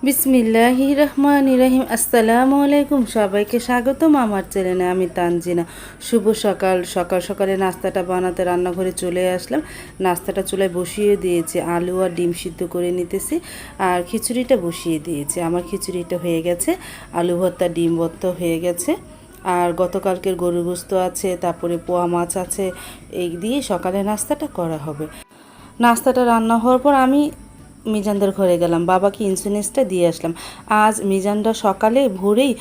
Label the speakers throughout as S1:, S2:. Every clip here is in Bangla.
S1: বিসমিল্লাহির রহমানির রহিম। আসসালামু আলাইকুম, সবাইকে স্বাগতম আমার চ্যানেলে। আমি তানজিনা। শুভ সকাল। সকাল সকালে নাস্তাটা বানাতে রান্নাঘরে চলে আসলাম। নাস্তাটা চুলায় বসিয়ে দিয়েছি, আলু আর ডিম সিদ্ধ করে নিতেছি। আর খিচুড়িটা বসিয়ে দিয়েছি। আমার খিচুড়িটা হয়ে গেছে, আলু ভর্তা ডিম ভর্তা হয়ে গেছে। আর গতকালকের গরুর গোস্ত আছে, তারপরে পোয়া মাছ আছে। এই দিয়ে সকালে নাস্তাটা করা হবে। নাস্তাটা রান্না হওয়ার পর আমি মিজানদের ঘরে গেলাম, বাবাকে ইন্স্যুরেন্সটা দিয়ে আসলাম। আজ মিজানটা সকালে ভোরেই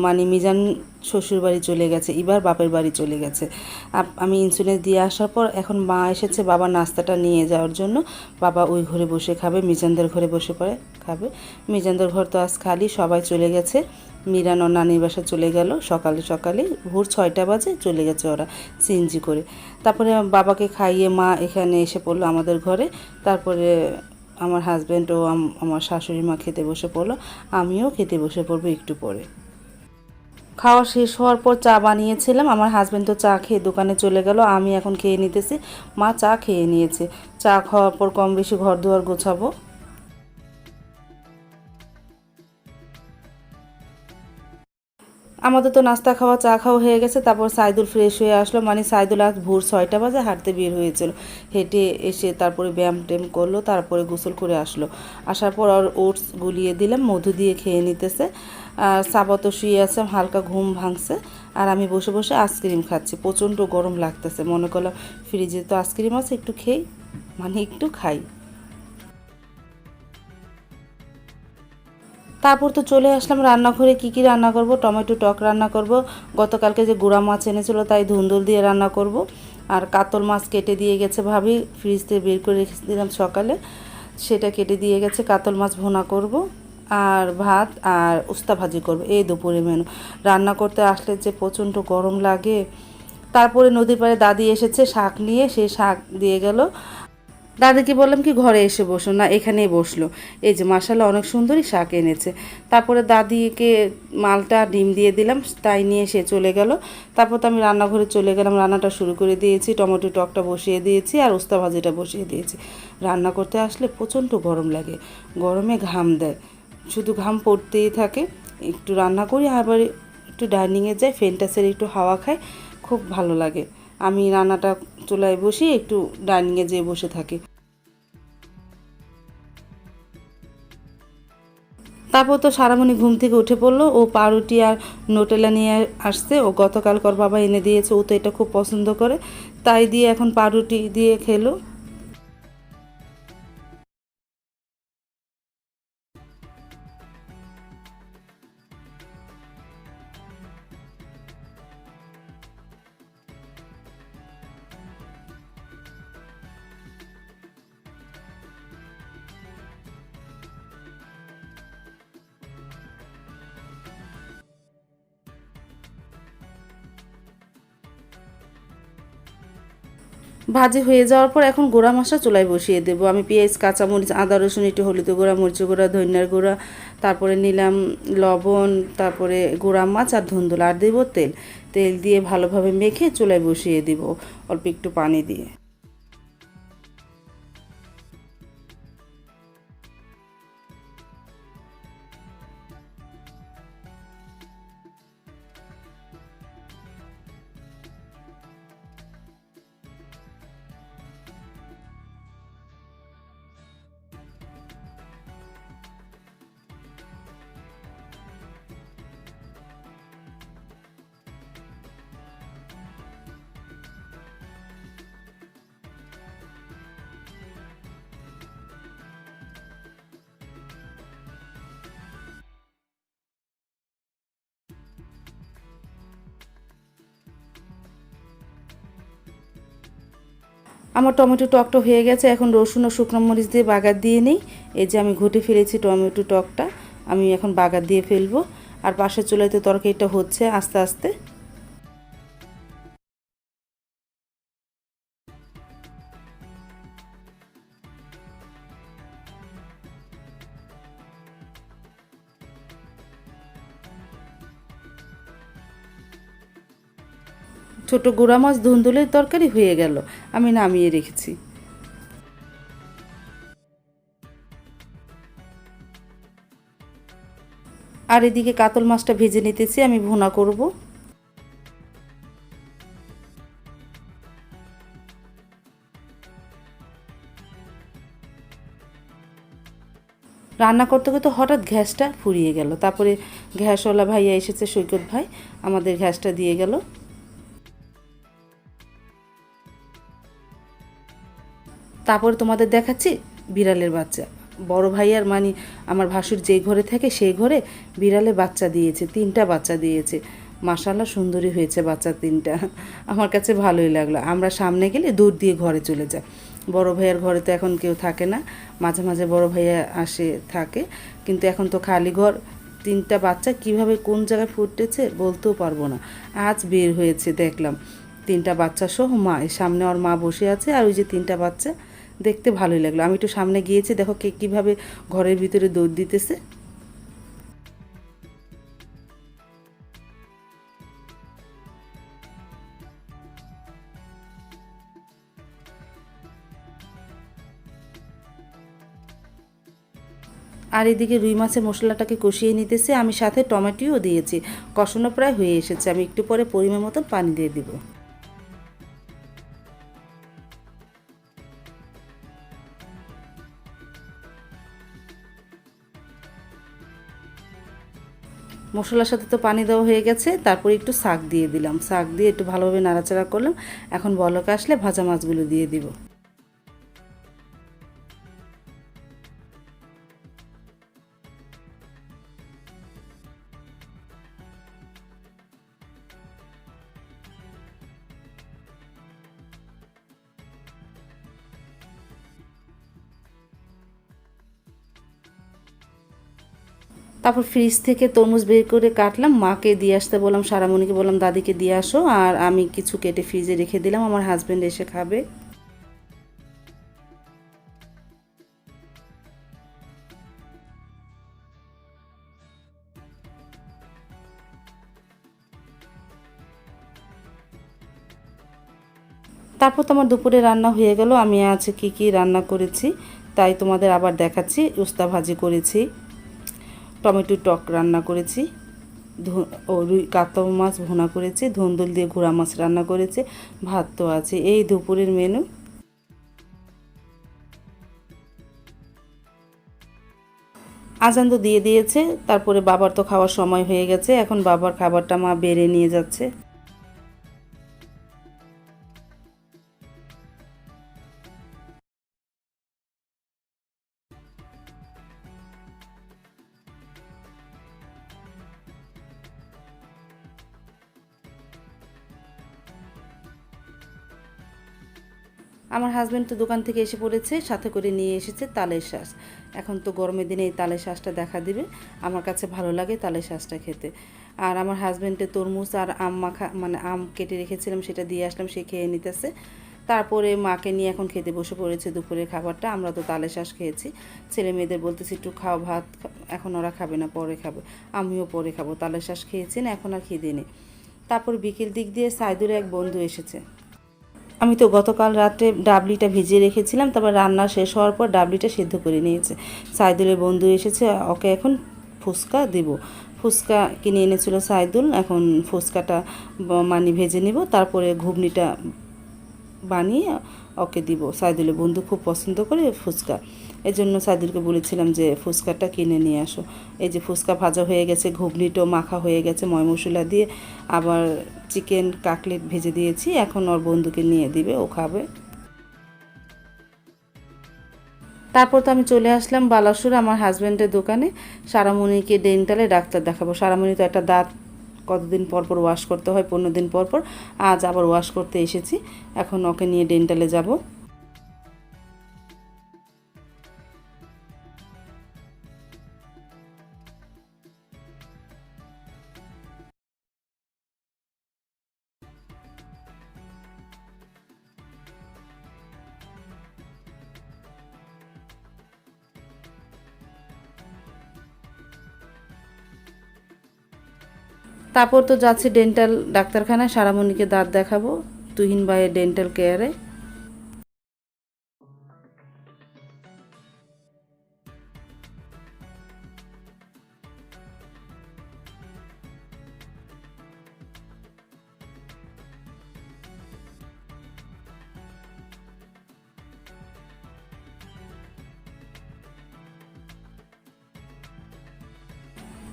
S1: মানে মিজান শ্বশুর বাড়ি চলে গেছে, এবার বাপের বাড়ি চলে গেছে। আমি ইন্স্যুরেন্স দিয়ে আসার পর এখন মা এসেছে বাবা নাস্তাটা নিয়ে যাওয়ার জন্য। বাবা ওই ঘরে বসে খাবে, মিজানদের ঘরে বসে পড়ে খাবে। মিজানদের ঘর তো আজ খালি, সবাই চলে গেছে। মিরান ও নানির বাসা চলে গেল সকালে সকালে, ভোর 6টা বাজে চলে গেছে ওরা সিএনজি করে। তারপরে বাবাকে খাইয়ে মা এখানে এসে পড়লো আমাদের ঘরে। তারপরে আমার হাজব্যান্ড ও আমার শাশুড়ি মা খেতে বসে পড়লো, আমিও খেতে বসে পড়বো একটু পরে। খাওয়া শেষ হওয়ার পর চা বানিয়েছিলাম, আমার হাজব্যান্ড তো চা খেয়ে দোকানে চলে গেল, আমি এখন খেয়ে নিতেছি। মা চা খেয়ে নিয়েছে। চা খাওয়ার পর কম বেশি ঘর দুয়ার গোছাবো। আমাদের তো নাস্তা খাওয়া চা খাওয়া হয়ে গেছে। তারপর সাইদুল ফ্রেশ হয়ে আসলো, মানে সাইদুল আজ ভোর 6টা বাজে হাঁটতে বের হয়েছিল। হেঁটে এসে তারপরে ব্যায়াম ট্যাম করলো, তারপরে গোসল করে আসলো। আসার পর আর ওটস গুলিয়ে দিলাম, মধু দিয়ে খেয়ে নিতেছে। আর সাবাতো শুয়ে আছে, হালকা ঘুম ভাঙছে। আর আমি বসে বসে আইসক্রিম খাচ্ছি, প্রচণ্ড গরম লাগতেছে। মনে করলাম ফ্রিজে তো আইসক্রিম আছে, একটু খেই, মানে একটু খাই। তারপর তো চলে আসলাম রান্নাঘরে। কী কী রান্না করব? টমেটো টক রান্না করব। গতকালকে যে গুঁড়া মাছ এনেছিল তাই ধুন্দুল দিয়ে রান্না করব। আর কাতল মাছ কেটে দিয়ে গেছে ভাবি, ফ্রিজ থেকে বের করে রেখেছিলাম সকালে, সেটা কেটে দিয়ে গেছে। কাতল মাছ ভুনা করব, আর ভাত আর উস্তা ভাজি করব। এই দুপুরে মেনু। রান্না করতে আসলে যে প্রচণ্ড গরম লাগে। তারপরে নদীর পাড়ে দাদি এসেছে শাক নিয়ে, সেই শাক দিয়ে গেল। দাদিকে বললাম কি ঘরে এসে বসো, না এখানেই বসলো। এই যে মাশাআল্লাহ অনেক সুন্দরই শাক এনেছে। তারপরে দাদিকে মালটা ডিম দিয়ে দিলাম, তাই নিয়ে সে চলে গেল। তারপর তো আমি রান্নাঘরে চলে গেলাম, রান্নাটা শুরু করে দিয়েছি। টমেটো টকটা বসিয়ে দিয়েছি আর উস্তা ভাজিটা বসিয়ে দিয়েছি। রান্না করতে আসলে প্রচণ্ড গরম লাগে, গরমে ঘাম দেয়, শুধু ঘাম পড়তেই থাকে। একটু রান্না করি, আবার একটু ডাইনিংয়ে যাই, ফ্যানটা ছেড়ে একটু হাওয়া খাই, খুব ভালো লাগে। আমি রান্নাটা চুলায় বসি, একটু ডাইনিংয়ে যেয়ে বসে থাকি। তারপর তো সারামণি ঘুম থেকে উঠে পড়লো, ও পাউরুটি আর নোটেলা নিয়ে আসছে। ও গতকালকার বাবা এনে দিয়েছে, ও তো এটা খুব পছন্দ করে, তাই দিয়ে এখন পাউরুটি দিয়ে খেলো। ভাজি হয়ে যাওয়ার পর এখন গুঁড়া মশলা চুলায় বসিয়ে দেবো। আমি পেঁয়াজ কাঁচামরিচ আদা রসুন একটু হলুদ গুঁড়া মরিচ গুঁড়া ধনিয়ার গুঁড়া, তারপরে নিলাম লবণ, তারপরে গুঁড়া মাছ আর ধুন্দুল, আর দেবো তেল। তেল দিয়ে ভালোভাবে মেখে চুলায় বসিয়ে দিব অল্প একটু পানি দিয়ে। আমার টমেটো টকটা হয়ে গেছে, এখন রসুন ও শুকনো মরিচ দিয়ে বাগার দিয়ে নিই। এই যে আমি ঘুটে ফেলেছি টমেটো টকটা, আমি এখন বাগার দিয়ে ফেলবো। আর পাশের চুলাইতে তরকারিটা হচ্ছে আস্তে আস্তে। ছোট গুঁড়া মাছ ধুন্দুলের তরকারি হয়ে গেল, আমি নামিয়ে রেখেছি। আর এদিকে কাতল মাছটা ভেজে নিতেছি, আমি ভুনা করব। রান্না করতে করতে হঠাৎ গ্যাসটা ফুরিয়ে গেল। তারপরে গ্যাসওয়ালা ভাইয়া এসেছে, সৈকত ভাই, আমাদের গ্যাসটা দিয়ে গেল। তারপরে তোমাদের দেখাচ্ছি বিড়ালের বাচ্চা। বড় ভাইয়ার মানে আমার ভাসুর যেই ঘরে থাকে সেই ঘরে বিড়ালে বাচ্চা দিয়েছে, 3টা বাচ্চা দিয়েছে। মাশাআল্লাহ সুন্দরী হয়েছে বাচ্চা 3টা। আমার কাছে ভালোই লাগলো। আমরা সামনে গেলে দূর দিয়ে ঘরে চলে যায়। বড় ভাইয়ার ঘরে তো এখন কেউ থাকে না, মাঝে মাঝে বড় ভাইয়া আসে থাকে, কিন্তু এখন তো খালি ঘর। 3টা বাচ্চা কিভাবে কোন জায়গায় ফুটেছে বলতেও পারবো না। আজ বের হয়েছে দেখলাম 3টা বাচ্চা সহ মা, সামনে ওর মা বসে আছে আর ওই যে 3টা বাচ্চা, দেখতে ভালোই লাগলো। আমি একটু সামনে গিয়েছি, দেখো কে কীভাবে ঘরের ভিতরে দৌড় দিতেছে। আর এদিকে রুই মাছের মশলাটাকে কষিয়ে নিতেছে, আমি সাথে টমেটোও দিয়েছি। কষানো প্রায় হয়ে এসেছে, আমি একটু পরে পরিমাণ মতন পানি দিয়ে দিব। মশলার সাথে তো পানি দেওয়া হয়ে গেছে, তারপরে একটু শাক দিয়ে দিলাম, শাক দিয়ে একটু ভালোভাবে নাড়াচাড়া করলাম। এখন বলক আসলে ভাজা মাছগুলো দিয়ে দিব। তারপর ফ্রিজ থেকে তরমুজ বের করে কাটলাম, মাকে দিয়ে আসতে বললাম, সারামণিকে বললাম দাদিকে দিয়ে আসো, আর আমি কিছু কেটে ফ্রিজে রেখে দিলাম, আমার হাজব্যান্ড এসে খাবে। তারপর তো আমার দুপুরে রান্না হয়ে গেল। আমি আজ কি কি রান্না করেছি তাই তোমাদের আবার দেখাচ্ছি। উস্তা ভাজি করেছি, টমেটো টক রান্না করেছি, রুই কাতল মাছ ভুনা করেছি, ধুন্দুল দিয়ে ঘোড়া মাছ রান্না করেছি, ভাত তো আছে। এই দুপুরের মেনু। আজান তো দিয়ে দিয়েছে, তারপরে বাবার তো খাওয়ার সময় হয়ে গেছে, এখন বাবার খাবারটা মা বেড়ে নিয়ে যাচ্ছে। আমার হাজব্যান্ড তো দোকান থেকে এসে পড়েছে, সাথে করে নিয়ে এসেছে তালের শাঁস। এখন তো গরমের দিনে এই তালের শাঁসটা দেখা দিবে, আমার কাছে ভালো লাগে তালের শাঁসটা খেতে। আর আমার হাজব্যান্ডের তরমুজ আর আম মাখা মানে আম কেটে রেখেছিলাম, সেটা দিয়ে আসলাম, সে খেয়ে নিতেছে। তারপরে মাকে নিয়ে এখন খেতে বসে পড়েছে দুপুরের খাবারটা। আমরা তো তালের শাঁস খেয়েছি, ছেলে মেয়েদের বলতেছি একটু খাও ভাত, এখন ওরা খাবে না, পরে খাবে, আমিও পরে খাবো। তালের শাঁস খেয়েছি না, এখন আর খিদে নেই। তারপর বিকেল দিক দিয়ে সাইদুর এক বন্ধু এসেছে। আমি তো গতকাল রাতে ডাবলিটা ভিজিয়ে রেখেছিলাম, তারপর রান্না শেষ হওয়ার পর ডাবলিটা সিদ্ধ করে নিয়েছে। সাইদুলের বন্ধু এসেছে, ওকে এখন ফুচকা দেব। ফুচকা কিনে এনেছিল সাইদুল, এখন ফুচকাটা মানে ভেজে নিব, তারপরে ঘুগনিটা বানিয়ে ওকে দিব। সাইদুলের বন্ধু খুব পছন্দ করে ফুচকা, এই জন্য সাইদুলকে বলেছিলাম যে ফুচকাটা কিনে নিয়ে আসো। এই যে ফুচকা ভাজা হয়ে গেছে, ঘুগনিটাও মাখা হয়ে গেছে ময় মশলা দিয়ে, আবার চিকেন কাকলেট ভেজে দিয়েছি, এখন ওর বন্ধুকে নিয়ে দিবে, ও খাবে। তারপর তো আমি চলে আসলাম বালাসুর আমার হাজব্যান্ডের দোকানে। সারামণিকে ডেন্টালে ডাক্তার দেখাবো। সারামণি তো একটা দাঁত কতদিন পর পর ওয়াশ করতে হয়, 15 দিন পর পর। আজ আবার ওয়াশ করতে এসেছি, এখন ওকে নিয়ে ডেন্টালে যাব। তারপর তো যাচ্ছি ডেন্টাল ডাক্তারখানায়, সারামণিকে দাঁত দেখাবো তুহিন ভাইয়ের ডেন্টাল কেয়ারে।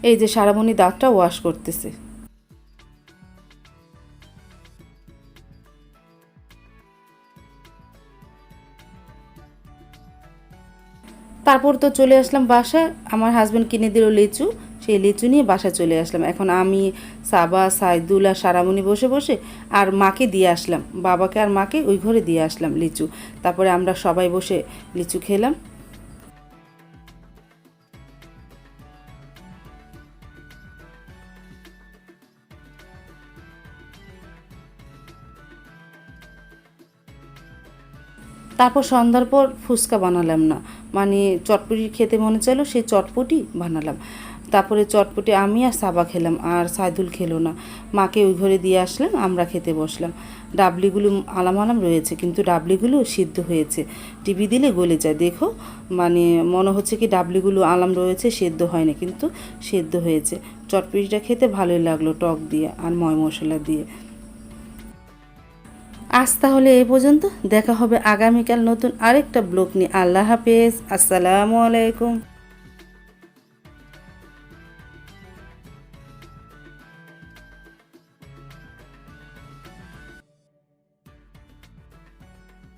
S1: এই যে সারামণি দাঁতটা ওয়াশ করতেছে। তারপর তো চলে আসলাম বাসায়, আমার হাজব্যান্ড কিনে দিল লিচু, সেই লিচু নিয়ে বাসায় চলে আসলাম। এখন আমি, সাবা, সাইদুল আর সারামণি বসে বসে আর মাকে দিয়ে আসলাম, বাবাকে আর মাকে ওই ঘরে দিয়ে আসলাম লিচু। তারপরে আমরা সবাই বসে লিচু খেলাম। তারপর সন্ধ্যার পর ফুচকা বানালাম না, মানে চটপটি খেতে মনে চাইলো, সেই চটপটি বানালাম। তারপরে চটপটি আমি আর সাবা খেলাম, আর সাইদুল খেলো না। মাকে ওই ঘরে দিয়ে আসলাম, আমরা খেতে বসলাম। ডাবলিগুলো আলাম আলাম রয়েছে, কিন্তু ডাবলিগুলো সিদ্ধ হয়েছে, টিভি দিলে গলে যায়। দেখো, মানে মনে হচ্ছে কি ডাবলিগুলো আলাম রয়েছে, সেদ্ধ হয়নি, কিন্তু সেদ্ধ হয়েছে। চটপটিটা খেতে ভালোই লাগলো, টক দিয়ে আর ময় মশলা দিয়ে। আজ তাহলে এই পর্যন্ত, দেখা হবে আগামীকাল নতুন আরেকটা ব্লগ নিয়ে। আল্লাহ হাফেজ, আসসালামু আলাইকুম।